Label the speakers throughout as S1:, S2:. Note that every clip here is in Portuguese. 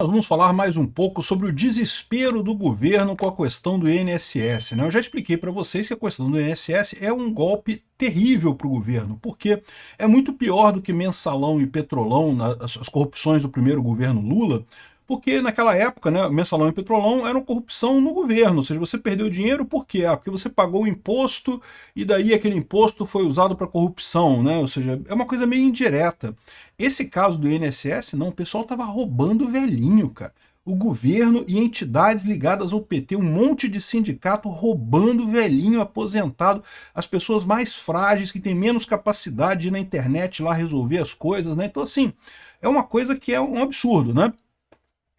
S1: Nós vamos falar mais um pouco sobre o desespero do governo com a questão do INSS, né? Eu já expliquei para vocês que a questão do INSS é um golpe terrível para o governo, porque é muito pior do que mensalão e petrolão, as corrupções do primeiro governo Lula, porque naquela época, né, mensalão e petrolão eram corrupção no governo, ou seja, você perdeu dinheiro por quê? Porque você pagou o imposto e daí aquele imposto foi usado para corrupção, né? Ou seja, é uma coisa meio indireta. Esse caso do INSS, não, o pessoal estava roubando velhinho, cara. O governo e entidades ligadas ao PT, um monte de sindicato roubando velhinho aposentado, as pessoas mais frágeis, que têm menos capacidade de ir na internet lá resolver as coisas, né? Então, assim, é uma coisa que é um absurdo, né?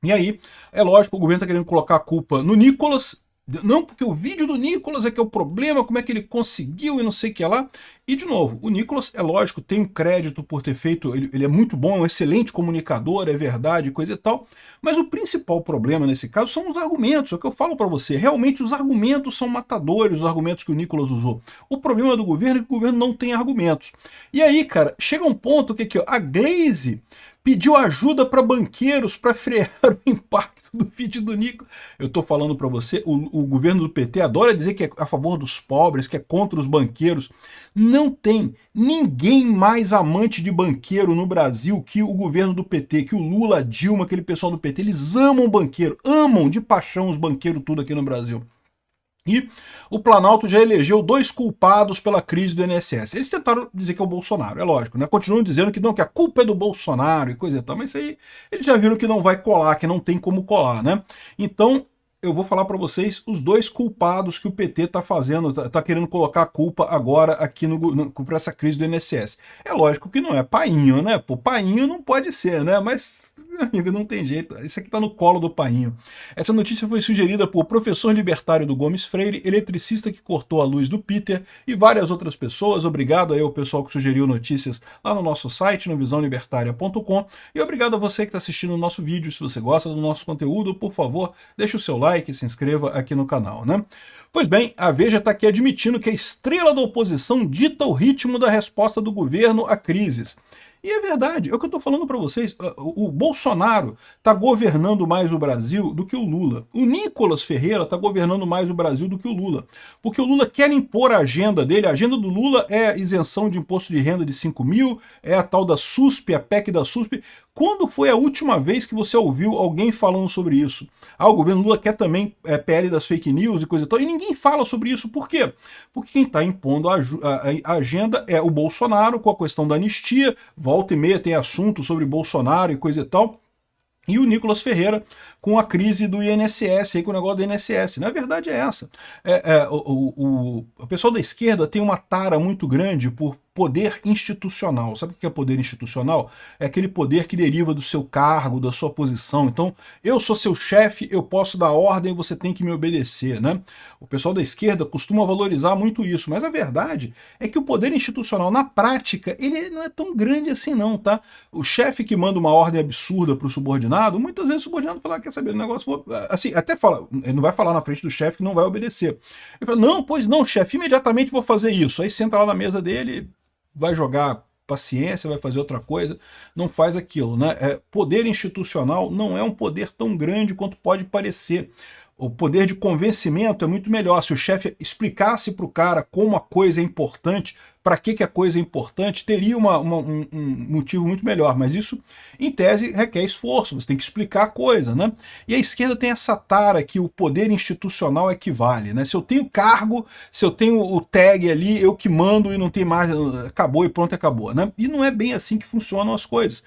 S1: E aí, é lógico, o governo está querendo colocar a culpa no Nicolas, não, porque o vídeo do Nicolas é que é o problema, como é que ele conseguiu e não sei o que lá. E, de novo, o Nicolas, é lógico, tem um crédito por ter feito, ele é muito bom, é um excelente comunicador, é verdade, coisa e tal, mas o principal problema nesse caso são os argumentos, é o que eu falo para você, realmente os argumentos são matadores, os argumentos que o Nicolas usou. O problema do governo é que o governo não tem argumentos. E aí, cara, chega um ponto que aqui, ó, a Glaze pediu ajuda para banqueiros para frear o impacto do vídeo do Nico. Eu estou falando para você, o governo do PT adora dizer que é a favor dos pobres, que é contra os banqueiros. Não tem ninguém mais amante de banqueiro no Brasil que o governo do PT, que o Lula, a Dilma, aquele pessoal do PT. Eles amam banqueiro, amam de paixão os banqueiros tudo aqui no Brasil. E o Planalto já elegeu 2 culpados pela crise do INSS. Eles tentaram dizer que é o Bolsonaro, é lógico, né? Continuam dizendo que não, que a culpa é do Bolsonaro e coisa e tal, mas isso aí eles já viram que não vai colar, que não tem como colar, né? Então, eu vou falar para vocês os 2 culpados que o PT está fazendo, está querendo colocar a culpa agora aqui para essa crise do INSS. É lógico que não é Painho, né? Pô, Painho não pode ser, né? Mas, amigo, não tem jeito. Isso aqui está no colo do Painho. Essa notícia foi sugerida por professor libertário do Gomes Freire, eletricista que cortou a luz do Peter e várias outras pessoas. Obrigado aí ao pessoal que sugeriu notícias lá no nosso site, no visãolibertaria.com. E obrigado a você que está assistindo o nosso vídeo. Se você gosta do nosso conteúdo, por favor, deixe o seu like e se inscreva aqui no canal, né? Pois bem, a Veja está aqui admitindo que a estrela da oposição dita o ritmo da resposta do governo a crises. E é verdade, é o que eu estou falando para vocês. O Bolsonaro está governando mais o Brasil do que o Lula. O Nicolas Ferreira está governando mais o Brasil do que o Lula. Porque o Lula quer impor a agenda dele. A agenda do Lula é isenção de imposto de renda de 5 mil, é a tal da SUSP, a PEC da SUSP. Quando foi a última vez que você ouviu alguém falando sobre isso? Ah, o governo Lula quer também PL das fake news e coisa e tal, e ninguém fala sobre isso. Por quê? Porque quem está impondo a agenda é o Bolsonaro, com a questão da anistia, volta e meia tem assunto sobre Bolsonaro e coisa e tal, e o Nicolas Ferreira com a crise do INSS, aí com o negócio do INSS. Na verdade é essa. O pessoal da esquerda tem uma tara muito grande por poder institucional. Sabe o que é poder institucional? É aquele poder que deriva do seu cargo, da sua posição. Então, eu sou seu chefe, eu posso dar ordem, você tem que me obedecer, né? O pessoal da esquerda costuma valorizar muito isso, mas a verdade é que o poder institucional, na prática, ele não é tão grande assim não, tá? O chefe que manda uma ordem absurda para o subordinado, muitas vezes o subordinado fala, quer saber, o negócio, assim, até fala, ele não vai falar na frente do chefe que não vai obedecer. Ele fala, não, pois não, chefe, imediatamente vou fazer isso. Aí senta lá na mesa dele, vai jogar paciência, vai fazer outra coisa, não faz aquilo, né? Poder institucional não é um poder tão grande quanto pode parecer. O poder de convencimento é muito melhor. Se o chefe explicasse para o cara como a coisa é importante, para que a coisa é importante, teria um motivo muito melhor. Mas isso, em tese, requer esforço, você tem que explicar a coisa, né? E a esquerda tem essa tara que o poder institucional equivale, né? Se eu tenho cargo, se eu tenho o tag ali, eu que mando e não tem mais, acabou e pronto, acabou, né? E não é bem assim que funcionam as coisas.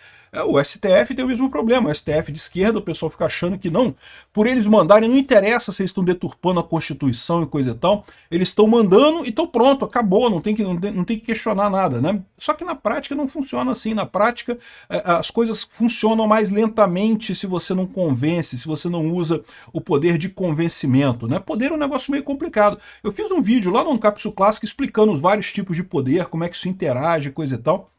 S1: O STF tem o mesmo problema, o STF de esquerda, o pessoal fica achando que não, por eles mandarem, não interessa se eles estão deturpando a Constituição e coisa e tal, eles estão mandando e estão pronto, acabou, não tem que questionar nada, né? Só que na prática não funciona assim, na prática as coisas funcionam mais lentamente se você não convence, se você não usa o poder de convencimento, né? Poder é um negócio meio complicado. Eu fiz um vídeo lá no Cápsula Clássica explicando os vários tipos de poder, como é que isso interage, coisa e tal.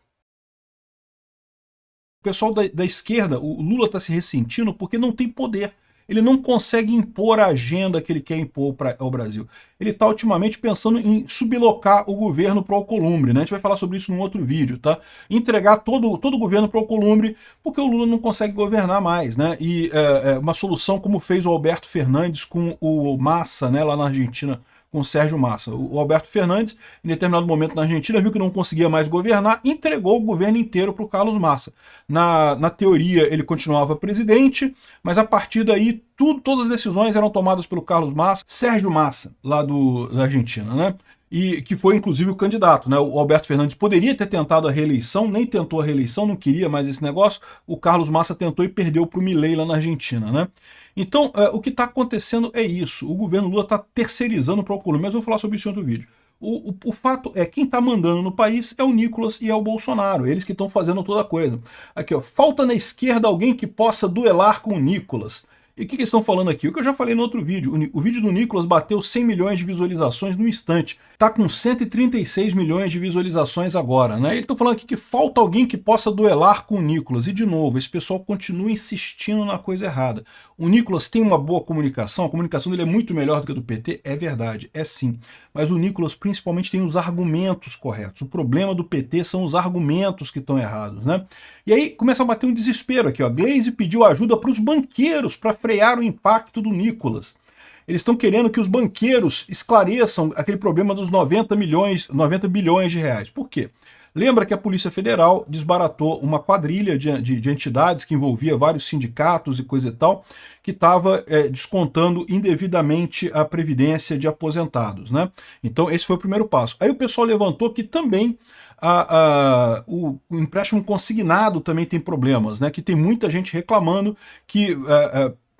S1: O pessoal da esquerda, o Lula está se ressentindo porque não tem poder. ele não consegue impor a agenda que ele quer impor ao Brasil. Ele está ultimamente pensando em sublocar o governo para o Alcolumbre, né? A gente vai falar sobre isso num outro vídeo, tá? Entregar todo o governo para o Alcolumbre, porque o Lula não consegue governar mais, né? E uma solução como fez o Alberto Fernandes com o Massa, né, lá na Argentina, com o Sérgio Massa. O Alberto Fernandes, em determinado momento na Argentina, viu que não conseguia mais governar, entregou o governo inteiro para o Carlos Massa. Na teoria, ele continuava presidente, mas a partir daí, todas as decisões eram tomadas pelo Carlos Massa, Sérgio Massa, lá da Argentina, né? E que foi inclusive o candidato, né? O Alberto Fernandes poderia ter tentado a reeleição, nem tentou a reeleição, não queria mais esse negócio. O Carlos Massa tentou e perdeu para o Milei lá na Argentina, né? Então, o que está acontecendo é isso. O governo Lula está terceirizando para o Alcolumbre, mas eu vou falar sobre isso em outro vídeo. O fato é, quem está mandando no país é o Nicolas e é o Bolsonaro, eles que estão fazendo toda a coisa. Aqui, ó, falta na esquerda alguém que possa duelar com o Nicolas. E o que eles estão falando aqui? O que eu já falei no outro vídeo. O vídeo do Nicolas bateu 100 milhões de visualizações no instante. Está com 136 milhões de visualizações agora, né? Eles estão falando aqui que falta alguém que possa duelar com o Nicolas. E, de novo, esse pessoal continua insistindo na coisa errada. O Nicolas tem uma boa comunicação, a comunicação dele é muito melhor do que a do PT, é verdade, é sim. Mas o Nicolas, principalmente, tem os argumentos corretos. O problema do PT são os argumentos que estão errados, né? E aí começa a bater um desespero aqui, ó. Gleisi pediu ajuda para os banqueiros para frear o impacto do Nicolas. Eles estão querendo que os banqueiros esclareçam aquele problema dos 90 bilhões de reais. Por quê? Lembra que a Polícia Federal desbaratou uma quadrilha de entidades que envolvia vários sindicatos e coisa e tal, que estava descontando indevidamente a previdência de aposentados, né? Então esse foi o primeiro passo. Aí o pessoal levantou que também o empréstimo consignado também tem problemas, né? Que tem muita gente reclamando que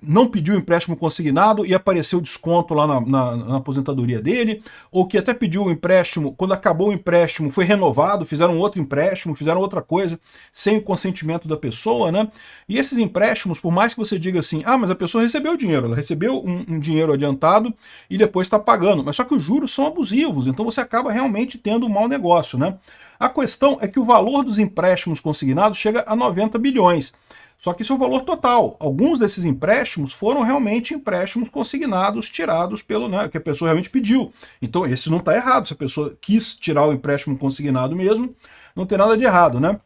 S1: não pediu empréstimo consignado e apareceu desconto lá na aposentadoria dele, ou que até pediu o empréstimo, quando acabou o empréstimo foi renovado, fizeram outro empréstimo, fizeram outra coisa, sem o consentimento da pessoa, né? E esses empréstimos, por mais que você diga assim, mas a pessoa recebeu o dinheiro, ela recebeu um dinheiro adiantado e depois está pagando, mas só que os juros são abusivos, então você acaba realmente tendo um mau negócio, né? A questão é que o valor dos empréstimos consignados chega a 90 bilhões. Só que isso é o valor total. Alguns desses empréstimos foram realmente empréstimos consignados, tirados pelo, né, que a pessoa realmente pediu. Então esse não está errado. Se a pessoa quis tirar o empréstimo consignado mesmo, não tem nada de errado, né?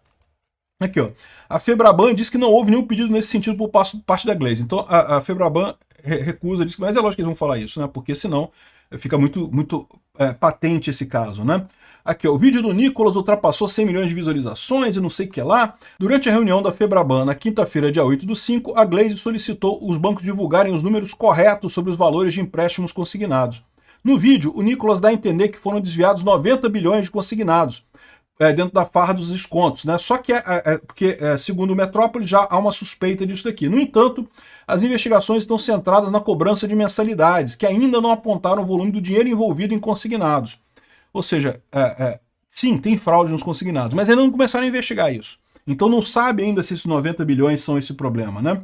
S1: Aqui, ó. A Febraban diz que não houve nenhum pedido nesse sentido por parte da Gleisi. Então a Febraban recusa, diz que, mas é lógico que eles vão falar isso, né? Porque senão fica muito patente esse caso, né? Aqui, ó, o vídeo do Nicolas ultrapassou 100 milhões de visualizações e não sei o que lá. Durante a reunião da Febraban, na quinta-feira, dia 8/5, a Gleisi solicitou os bancos divulgarem os números corretos sobre os valores de empréstimos consignados. No vídeo, o Nicolas dá a entender que foram desviados 90 bilhões de consignados dentro da farra dos descontos, né? Só que, porque, segundo o Metrópole, já há uma suspeita disso daqui. No entanto, as investigações estão centradas na cobrança de mensalidades, que ainda não apontaram o volume do dinheiro envolvido em consignados. Ou seja, sim, tem fraude nos consignados, mas ainda não começaram a investigar isso. Então não sabe ainda se esses 90 bilhões são esse problema, né?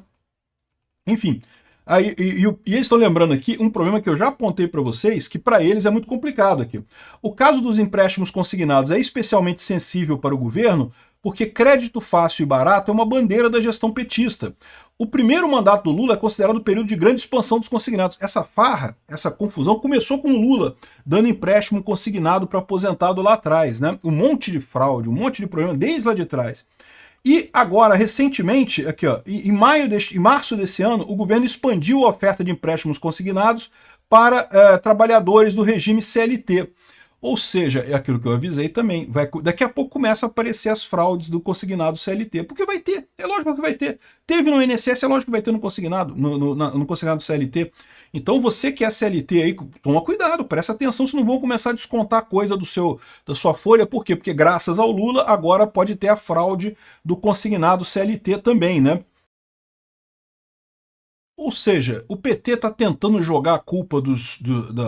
S1: Enfim, e eles estão lembrando aqui um problema que eu já apontei para vocês, que para eles é muito complicado aqui. O caso dos empréstimos consignados é especialmente sensível para o governo, porque crédito fácil e barato é uma bandeira da gestão petista. O primeiro mandato do Lula é considerado o período de grande expansão dos consignados. Essa farra, essa confusão, começou com o Lula dando empréstimo consignado para aposentado lá atrás, né? Um monte de fraude, um monte de problema desde lá de trás. E agora, recentemente, aqui, ó, em março desse ano, o governo expandiu a oferta de empréstimos consignados para trabalhadores do regime CLT. Ou seja, é aquilo que eu avisei também, daqui a pouco começa a aparecer as fraudes do consignado CLT, porque vai ter, é lógico que vai ter. Teve no INSS, é lógico que vai ter no consignado, no consignado CLT. Então você que é CLT aí, toma cuidado, presta atenção, se não vão começar a descontar coisa da sua folha, por quê? Porque graças ao Lula agora pode ter a fraude do consignado CLT também, né? Ou seja, o PT está tentando jogar a culpa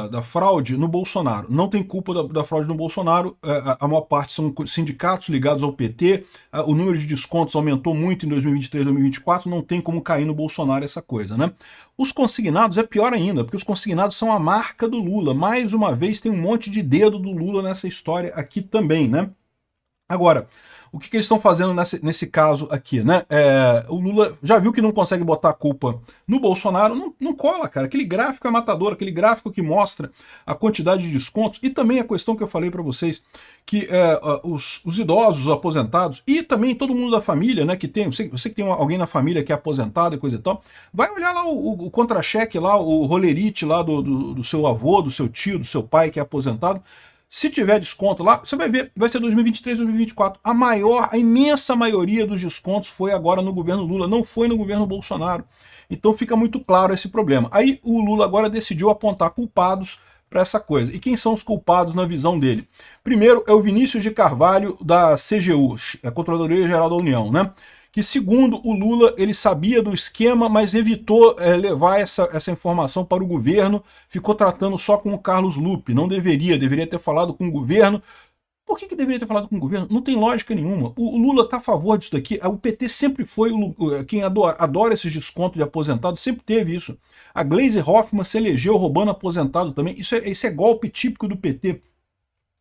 S1: da fraude no Bolsonaro. Não tem culpa da fraude no Bolsonaro, a maior parte são sindicatos ligados ao PT, o número de descontos aumentou muito em 2023 e 2024, não tem como cair no Bolsonaro essa coisa, né? Os consignados é pior ainda, porque os consignados são a marca do Lula. Mais uma vez tem um monte de dedo do Lula nessa história aqui também, né? Agora, O que eles estão fazendo nesse caso aqui, né? O Lula já viu que não consegue botar a culpa no Bolsonaro, não cola, cara. Aquele gráfico é matador, aquele gráfico que mostra a quantidade de descontos e também a questão que eu falei para vocês, que os idosos, os aposentados e também todo mundo da família, né, que tem, você que tem alguém na família que é aposentado e coisa e tal, vai olhar lá o contra-cheque lá, o rolerite lá do seu avô, do seu tio, do seu pai que é aposentado. Se tiver desconto lá, você vai ver, vai ser 2023, 2024. A imensa maioria dos descontos foi agora no governo Lula, não foi no governo Bolsonaro. Então fica muito claro esse problema. Aí o Lula agora decidiu apontar culpados para essa coisa. E quem são os culpados na visão dele? Primeiro é o Vinícius de Carvalho da CGU, a Controladoria Geral da União, né? Que segundo o Lula, ele sabia do esquema, mas evitou levar essa informação para o governo, ficou tratando só com o Carlos Lupe, não deveria ter falado com o governo. Por que deveria ter falado com o governo? Não tem lógica nenhuma. O Lula está a favor disso daqui, o PT sempre foi quem adora esses descontos de aposentado, sempre teve isso. A Gleisi Hoffmann se elegeu roubando aposentado também, isso é golpe típico do PT.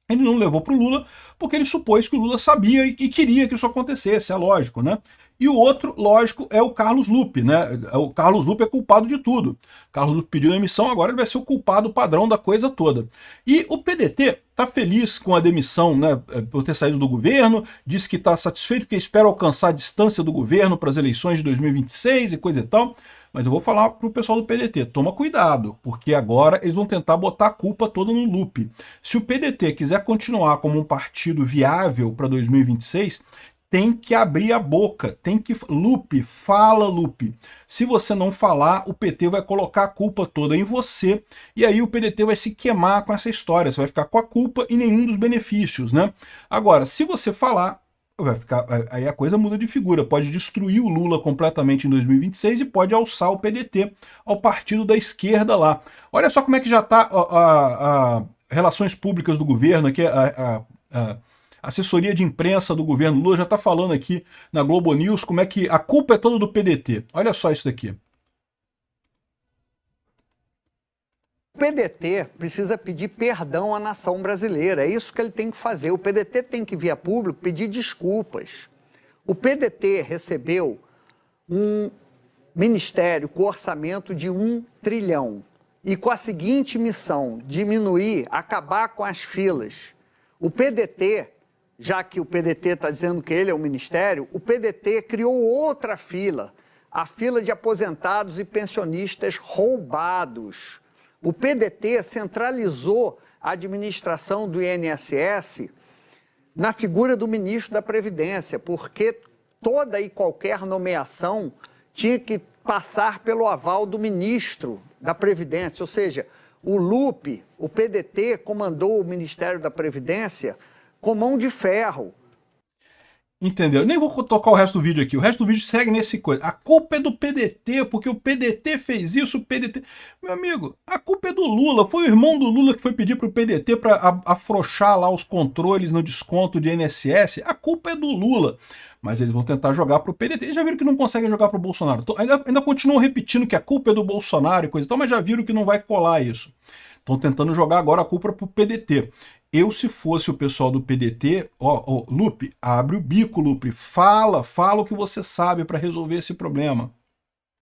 S1: Ele não levou para o Lula porque ele supôs que o Lula sabia e queria que isso acontecesse, é lógico, né? E o outro, lógico, é o Carlos Lupe, né? O Carlos Lupe é culpado de tudo. O Carlos Lupe pediu demissão, agora ele vai ser o culpado padrão da coisa toda. E o PDT está feliz com a demissão, né, por ter saído do governo, diz que está satisfeito porque espera alcançar a distância do governo para as eleições de 2026 e coisa e tal. Mas eu vou falar para o pessoal do PDT, toma cuidado, porque agora eles vão tentar botar a culpa toda no Lupe. Se o PDT quiser continuar como um partido viável para 2026, tem que abrir a boca, tem que... Lupe, fala, Lupe. Se você não falar, o PT vai colocar a culpa toda em você, e aí o PDT vai se queimar com essa história, você vai ficar com a culpa e nenhum dos benefícios, né? Agora, se você falar, vai ficar, aí a coisa muda de figura, pode destruir o Lula completamente em 2026 e pode alçar o PDT ao partido da esquerda lá. Olha só como é que já está a relações públicas do governo, aqui a assessoria de imprensa do governo Lula já está falando aqui na Globo News como é que a culpa é toda do PDT. Olha só isso daqui.
S2: O PDT precisa pedir perdão à nação brasileira, é isso que ele tem que fazer. O PDT tem que vir a público pedir desculpas. O PDT recebeu um ministério com orçamento de 1 trilhão e com a seguinte missão, diminuir, acabar com as filas. O PDT, já que o PDT está dizendo que ele é o ministério, o PDT criou outra fila, a fila de aposentados e pensionistas roubados. O PDT centralizou a administração do INSS na figura do ministro da Previdência, porque toda e qualquer nomeação tinha que passar pelo aval do ministro da Previdência, ou seja, o Lupe, o PDT, comandou o Ministério da Previdência com mão de ferro.
S1: Entendeu? Nem vou tocar o resto do vídeo aqui. O resto do vídeo segue nesse coisa. A culpa é do PDT, porque o PDT fez isso, o PDT... Meu amigo, a culpa é do Lula. Foi o irmão do Lula que foi pedir para o PDT para afrouxar lá os controles no desconto de INSS. A culpa é do Lula. Mas eles vão tentar jogar para o PDT. Eles já viram que não conseguem jogar para o Bolsonaro. Então, ainda continuam repetindo que a culpa é do Bolsonaro e coisa e tal, mas já viram que não vai colar isso. Estão tentando jogar agora a culpa para o PDT. Eu, se fosse o pessoal do PDT, Lupe, abre o bico, Lupe, fala o que você sabe para resolver esse problema.